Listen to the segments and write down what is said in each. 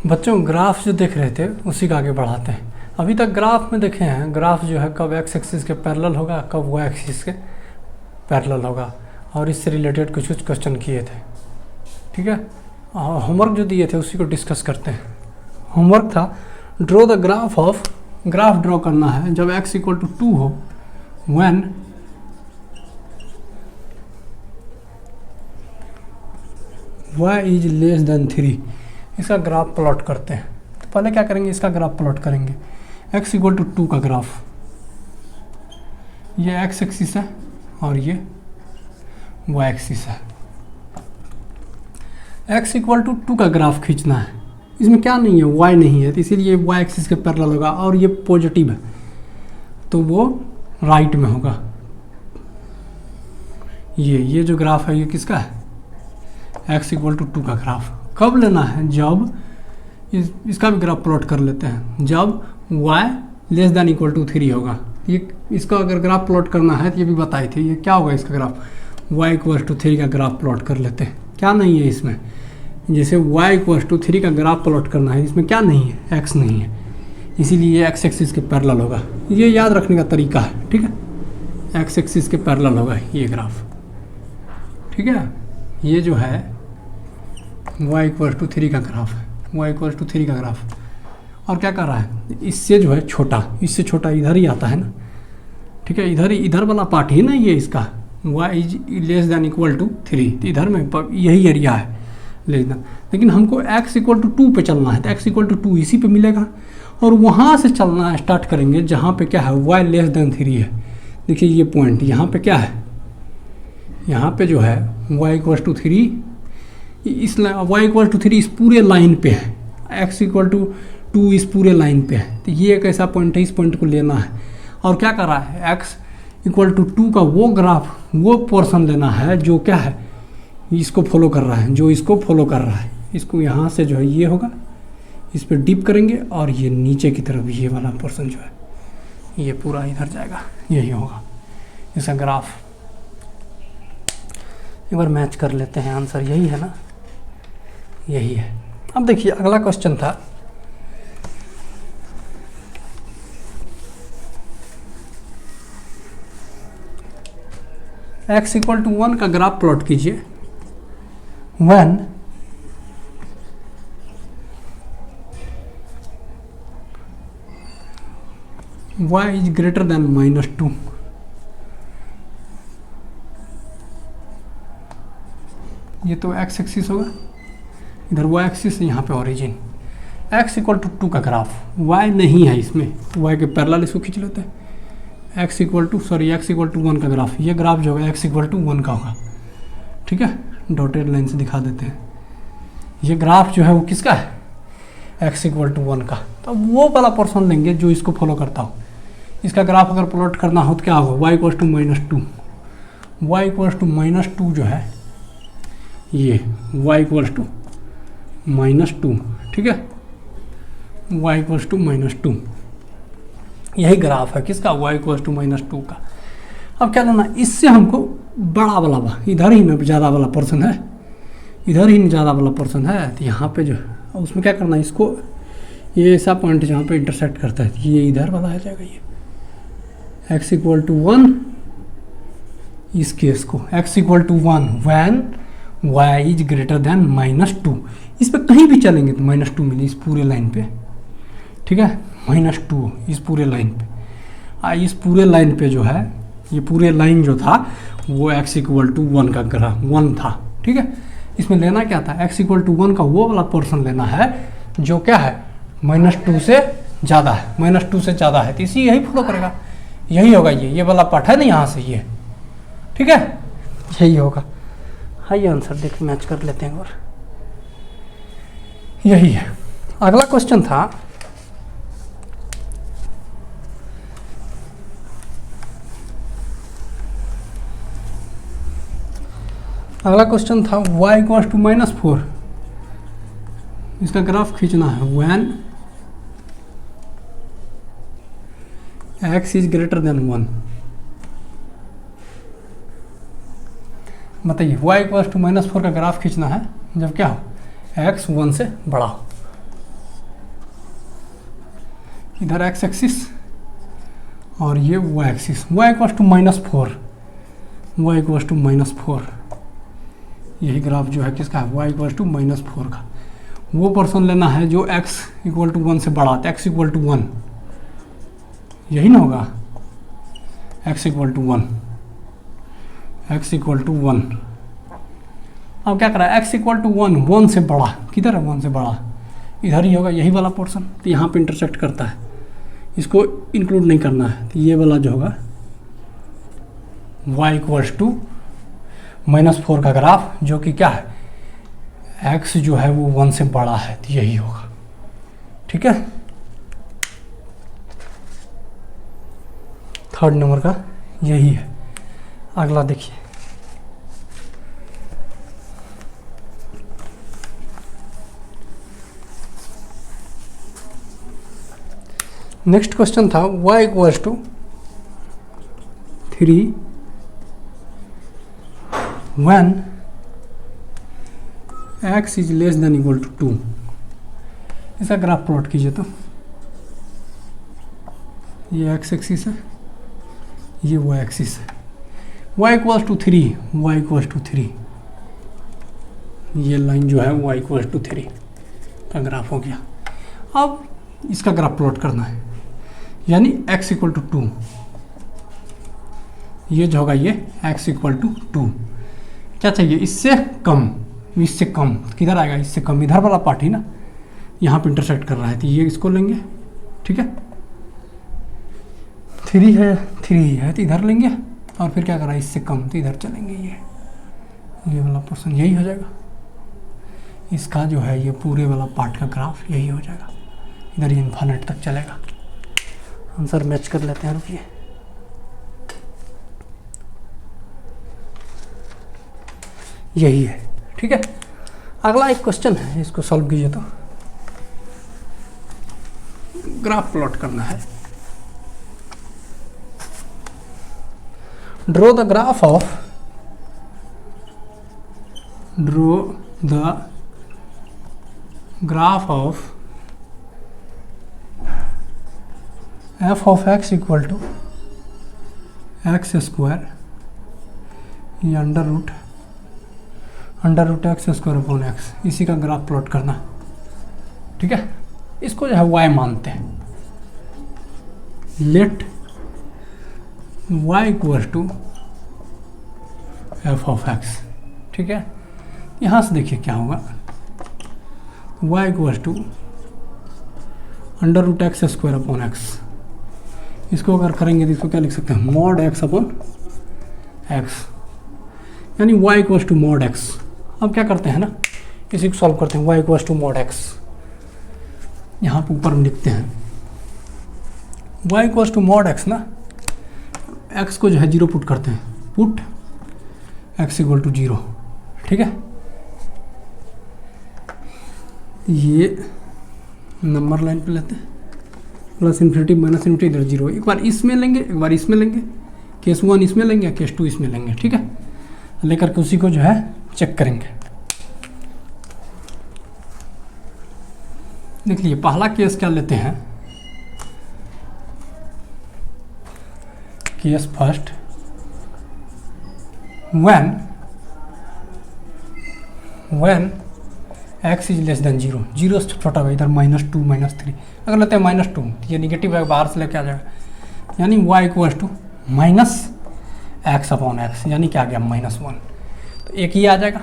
बच्चों ग्राफ जो देख रहे थे उसी का आगे बढ़ाते हैं। अभी तक ग्राफ में देखे हैं ग्राफ जो है कब एक्स एक्सिस के पैरेलल होगा, कब वाई एक्सिस के पैरेलल होगा, और इससे रिलेटेड कुछ कुछ क्वेश्चन किए थे। ठीक है, होमवर्क जो दिए थे उसी को डिस्कस करते हैं। होमवर्क था draw the graph of, graph draw करना है जब x इक्वल टू 2 हो, when y is less then 3। इसका ग्राफ प्लॉट करते हैं। तो पहले क्या करेंगे, इसका ग्राफ प्लॉट करेंगे। x इक्वल टू 2 का ग्राफ, ये x एक्सिस है और ये y एक्सिस है। x इक्वल टू 2 का ग्राफ खींचना है। इसमें क्या नहीं है, y नहीं है, तो इसीलिए y एक्सिस के पैरेलल होगा और ये पॉजिटिव है तो वो राइट में होगा। ये जो ग्राफ है ये किसका है, x इक्वल टू 2 का ग्राफ। कब लेना है, जब इसका भी ग्राफ प्लॉट कर लेते हैं, जब y less than equal to 3 होगा। ये इसका अगर ग्राफ प्लॉट करना है तो ये भी बताई थी, ये क्या होगा इसका ग्राफ, y इक्वल टू 3 का ग्राफ प्लॉट कर लेते हैं। क्या नहीं है इसमें, जैसे y इक्वल टू 3 का ग्राफ प्लॉट करना है, इसमें क्या नहीं है, x नहीं है, इसीलिए ये x एक्सिस के पैरेलल होगा। ये याद रखने का तरीका है। ठीक है, x एक्सिस के पैरेलल होगा ये ग्राफ। ठीक है, ये जो है y इक्वल टू 3 का ग्राफ है, y इक्वल टू 3 का ग्राफ। और क्या कर रहा है, इससे जो है छोटा, इससे छोटा इधर ही आता है ना। ठीक है, इधर वाला पार्ट ही ना ये इसका, y is less than equal to 3, तो इधर में यही एरिया है लेस देन। लेकिन हमको x इक्वल टू 2 पे चलना है, तो x इक्वल टू 2 इसी पे मिलेगा और वहाँ से चलना स्टार्ट करेंगे जहाँ पे क्या है, y लेस देन 3 है। देखिए ये पॉइंट यहाँ पे क्या है, यहाँ पे जो है y इक्वल टू 3, इस y इक्वल टू 3 इस पूरे लाइन पे है, x इक्वल टू 2 इस पूरे लाइन पे है। तो ये एक ऐसा पॉइंट है, इस पॉइंट को लेना है। और क्या कर रहा है, x इक्वल टू 2 का वो ग्राफ, वो पोर्शन लेना है जो क्या है, इसको फॉलो कर रहा है, जो इसको फॉलो कर रहा है। इसको यहाँ से जो है ये होगा, इस पर डिप करेंगे और ये नीचे की तरफ ये वाला पोर्शन जो है ये पूरा इधर जाएगा, यही होगा इसका ग्राफ। एक बार मैच कर लेते हैं, आंसर यही है ना, यही है। अब देखिए अगला क्वेश्चन था, x इक्वल टू 1 का ग्राफ प्लॉट कीजिए when y is greater than -2। ये तो x एक्सिस होगा, इधर y एक्सिस, यहाँ पे ओरिजिन। x इक्वल टू 2 का ग्राफ, y नहीं है इसमें, y के पैरेलल इसको खींच लेते हैं। x इक्वल टू 1 का ग्राफ, ये ग्राफ जो होगा x इक्वल टू 1 का होगा। ठीक है, डॉटेड लाइन से दिखा देते हैं। ये ग्राफ जो है वो किसका है, x इक्वल टू 1 का। तो वो वाला पोर्शन लेंगे जो इसको फॉलो करता हो। इसका ग्राफ अगर प्लॉट करना हो तो क्या होगा, y equal to -2, y equal to -2 जो है ये y इक्वल टू -2। ठीक है, y इक्वल टू -2, यही ग्राफ है किसका, y इक्वल टू -2 का। अब क्या लेना, इससे हमको बड़ा वाला, इधर ही में ज़्यादा वाला पोर्शन है, इधर ही में ज़्यादा वाला पोर्शन है, तो यहाँ पे जो उसमें क्या करना है, इसको ये ऐसा पॉइंट जहाँ पे इंटरसेक्ट करता है, ये इधर वाला आ जाएगा। ये x इक्वल टू 1, इस केस को x equal to 1 when y is greater than -2। इस पर कहीं भी चलेंगे तो -2 मिले इस पूरे लाइन पे। ठीक है, -2 इस पूरे लाइन पे। इस पूरे लाइन पे जो है, ये पूरे लाइन जो था वो x इक्वल टू 1 का ग्राफ 1 था। ठीक है, इसमें लेना क्या था, x इक्वल टू 1 का वो वाला पोर्शन लेना है जो क्या है, -2 से ज़्यादा है, -2 से ज़्यादा है, तो इसी यही फॉलो करेगा, यही होगा। ये वाला पार्ट है ना यहाँ से ये, ठीक है, यही होगा। आइए आंसर देख मैच कर लेते हैं और यही है। अगला क्वेश्चन था, y इक्वल टू -4, इसका ग्राफ खींचना है when x is greater then 1। बताइए y इक्वल टू -4 का ग्राफ खींचना है जब क्या हो, x 1 से बड़ा हो। इधर एक्स एक्सिस और ये Y axis, Y equals to -4, Y equals to -4, यही ग्राफ जो है किसका है, वाई इक्वल्स टू -4 का। वो पर्सन लेना है जो x इक्वल टू 1 से बड़ा, तो x इक्वल टू 1, यही ना होगा, x equal to 1, x equal to 1। अब क्या करा, x इक्वल टू 1, 1 से बड़ा, किधर है 1 से बड़ा, इधर ही होगा, यही वाला पोर्शन, तो यहाँ पे इंटरसेक्ट करता है, इसको इंक्लूड नहीं करना है, तो ये वाला जो होगा y इक्वल्स टू -4 का ग्राफ, जो कि क्या है, x जो है वो 1 से बड़ा है, तो यही होगा। ठीक है, थर्ड नंबर का यही है। अगला देखिए, नेक्स्ट क्वेश्चन था y equals to 3 when x is less than equal to 2। इसका ग्राफ प्लॉट कीजिए, तो ये x एक्सिस है, ये y एक्सिस है, y equals to 3, y equals to 3, ये लाइन जो है y इक्वल्स टू 3 का ग्राफ हो गया। अब इसका ग्राफ प्लॉट करना है, यानी x इक्वल टू 2, ये जो होगा ये x इक्वल टू 2, क्या चाहिए, इससे कम, इससे कम किधर आएगा, इससे कम इधर वाला पार्ट ही ना, यहाँ पे इंटरसेक्ट कर रहा है, तो ये इसको लेंगे। ठीक है, 3 है तो इधर लेंगे, और फिर क्या कर रहा है, इससे कम, तो इधर चलेंगे, ये वाला पोर्शन यही हो जाएगा, इसका जो है ये पूरे वाला पार्ट का ग्राफ यही हो जाएगा, इधर ये इन्फिनिट तक चलेगा। आंसर मैच कर लेते हैं, रुकिए, यही है। ठीक है, अगला एक क्वेश्चन है, इसको सॉल्व कीजिए, तो ग्राफ प्लॉट करना है। Draw the graph of f of x equal to x square, ये under root x square upon x, इसी का ग्राफ प्लॉट करना। ठीक है, इसको जो है y मानते हैं, let y equal to f of x। ठीक है, यहाँ से देखिए क्या होगा, y equal to under root x square upon x, इसको अगर करेंगे तो इसको क्या लिख सकते हैं, मॉड x अपॉन x, यानी y equal to mod x। अब क्या करते हैं ना, इसी को सॉल्व करते हैं, y equal to mod x, यहाँ पे ऊपर में लिखते हैं y equal to mod x ना, x को जो है 0 पुट करते हैं, पुट x इक्वल टू 0। ठीक है, ये नंबर लाइन पे लेते हैं, प्लस इन्फिनिटी माइनस इन्फिनिटी, इधर 0, एक बार इसमें लेंगे, एक बार इसमें लेंगे, केस 1 इसमें लेंगे, केस 2 इसमें लेंगे। ठीक है, लेकर के उसी को जो है चेक करेंगे। देख लीजिए, पहला केस क्या लेते हैं, case first, when x is less than 0, 0 से छोटा होगा, इधर -2 -3, अगर लेते हैं -2, ये निगेटिव है, बाहर से लेके आ जाएगा, यानी y equal to -x upon x, यानी क्या आ गया, -1, तो एक ही आ जाएगा।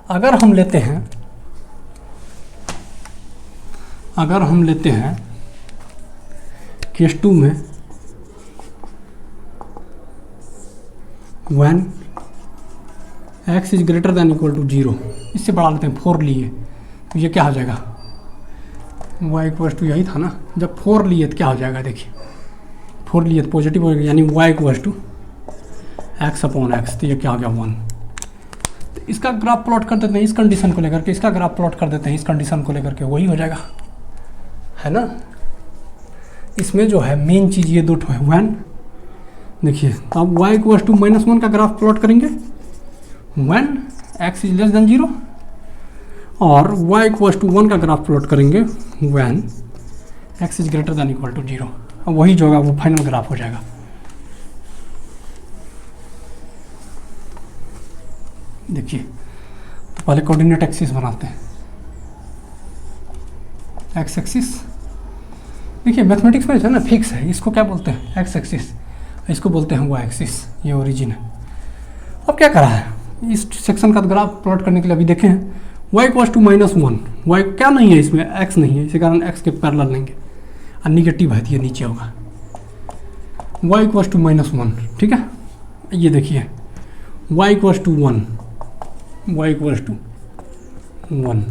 अगर हम लेते हैं केस 2 में when x is greater than equal to 0, इससे बढ़ा लेते हैं, 4 लिए, तो ये क्या हो जाएगा, y इक्वल टू, यही था ना, जब 4 लिए तो क्या हो जाएगा, देखिए 4 लिए तो पॉजिटिव हो गया, यानी y equal to x upon x, तो ये क्या हो गया 1। तो इसका ग्राफ प्लॉट कर देते हैं इस कंडीशन को लेकर के, इसका ग्राफ प्लॉट कर देते हैं इस कंडीशन को लेकर के, वही हो जाएगा, है ना। इसमें जो है मेन चीज़ ये दो है, वन, देखिए, तो अब y इक्वल टू -1 का ग्राफ प्लॉट करेंगे, when x is less than 0, और y इक्वल टू 1 का ग्राफ प्लॉट करेंगे when X is greater than equal to 0। अब वही जो होगा वो फाइनल ग्राफ हो जाएगा। देखिए, तो पहले कोऑर्डिनेट एक्सिस बनाते हैं। एक्स एक्सिस, देखिए मैथमेटिक्स में जो है ना फिक्स है, इसको क्या बोलते हैं, एक्स एक्सिस, इसको बोलते हैं वाई एक्सिस, ये ओरिजिन है। अब क्या करा है, इस सेक्शन का ग्राफ प्लॉट करने के लिए अभी देखें हैं, y इक्वल्स टू -1, y क्या नहीं है इसमें, x नहीं है, इसी कारण x के पैरेलल लेंगे और निगेटिव है तो ये नीचे होगा, y इक्वल्स टू -1, ठीक है। ये देखिए y equals to 1, y equals to 1,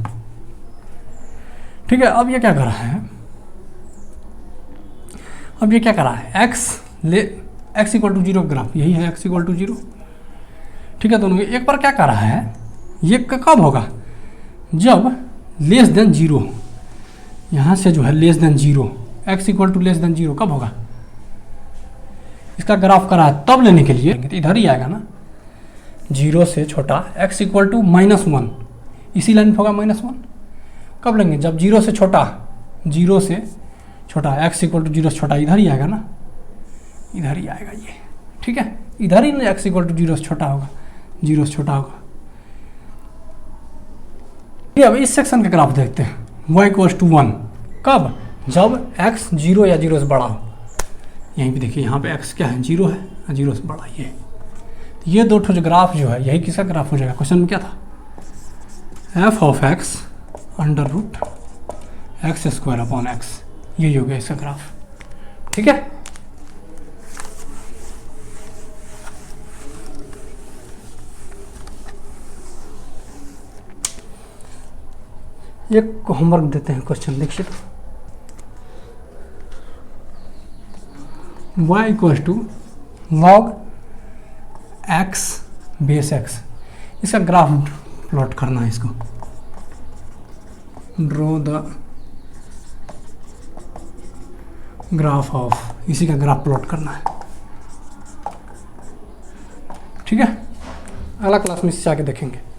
ठीक है। अब ये क्या कर रहा है, अब ये क्या कर रहा है, x इक्वल टू 0 ग्राफ, यही है x इक्वल टू 0, ठीक है। दोनों एक बार क्या कर रहा है, ये कब होगा, जब लेस देन 0, यहाँ से जो है less than 0, x equal to less than 0 कब होगा, इसका ग्राफ करा है तब लेने के लिए तो इधर ही आएगा ना, 0 से छोटा x इक्वल टू -1, इसी लाइन पर होगा -1। कब लेंगे, जब 0 से छोटा, 0 से छोटा x इक्वल टू 0 से छोटा, इधर ही आएगा ना, इधर ही आएगा ये, ठीक है। इधर ही ना x इक्वल टू 0 से छोटा होगा, 0 से छोटा होगा। अब इस सेक्शन का ग्राफ देखते हैं, y इक्वल्स टू 1 कब, जब x 0 या 0 से बड़ा हो। यहीं पे देखिए, यहाँ पे x क्या है, 0 है, 0 से बड़ा ये दो ठो जो ग्राफ जो है, यही किसका ग्राफ हो जाएगा, क्वेश्चन में क्या था, f of x under root x square upon x, यही हो गया इसका ग्राफ, ठीक है। एक होमवर्क देते हैं, क्वेश्चन देखिए, y equals to log x base x, इसका ग्राफ प्लॉट करना है, इसको ड्रॉ द ग्राफ ऑफ, इसी का ग्राफ प्लॉट करना है, ठीक है। अगला क्लास में इससे आके देखेंगे।